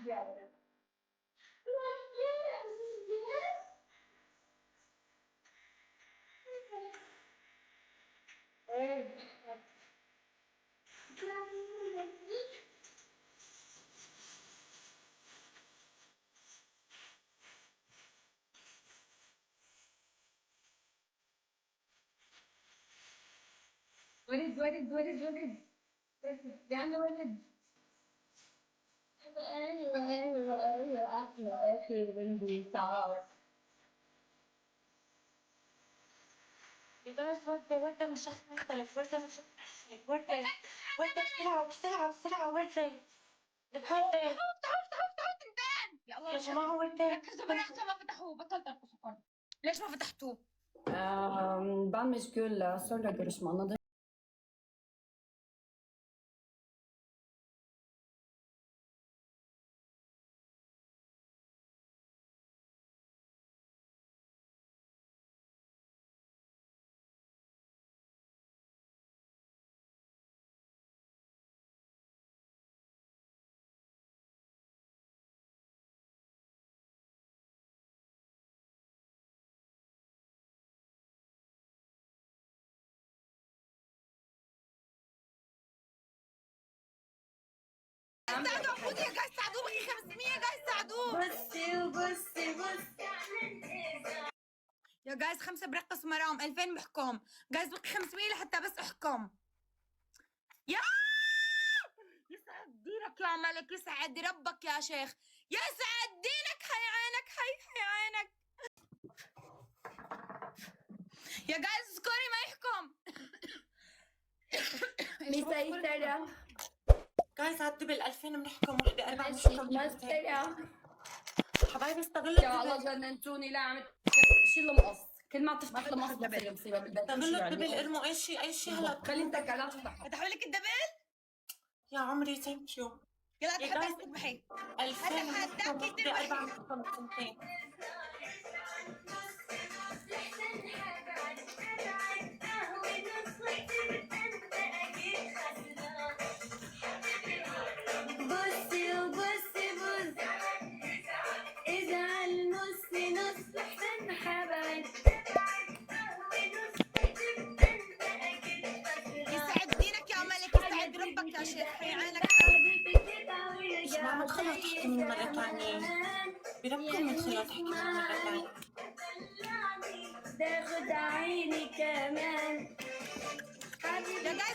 ولد ولد ولد ولد يعني ولد. ورد مش مختلف، ورد مش مختلف، ورد بسرعة بسرعة ورد. يا جماعة ورد ركزوا بقى عشان ما فتحوه، بطل ترقصوا. ليش ما فتحتوه؟ Ben meşgul, sonra görüşme anladın. ساعدوه خذوا يا جايز، ساعدوه بقي 500 يا جايز، ساعدوه. بصي يا جايز 5 برقص مرام، 2000 بحكم جايز، بقي 500 لحتى بس احكم. يا يسعد دينك يا ملك، يسعد ربك يا شيخ، يسعد دينك. حي عينك، حي عينك يا جايز، اذكري ما يحكم. مسيطرة جايز على الدبل 2000 بنحكم، وحده 4 بنحكم. مسيطرة حبايبي استغلوا يا الله الدبل. جننتوني. لا عم شيل المقص، كل ما تفتح المقص بتصير مصيبة بالبيت. استغلوا الدبل، ارموا اي شيء هلا. خلي انت لا تفتح. فتحوا لك الدبل يا عمري، ثانك يو. يلا تحبي تذبحي 2000 بنحكم، وحده 4 بنحكم بثنتين. يسعد دينك يا ملك، يسعد ربك يا شيخ، حي عينك. ما تخلوا تحكي من مرة ثانية، بربكم من خلال تحكي من مرة ثانية. تاخد عيني كمان.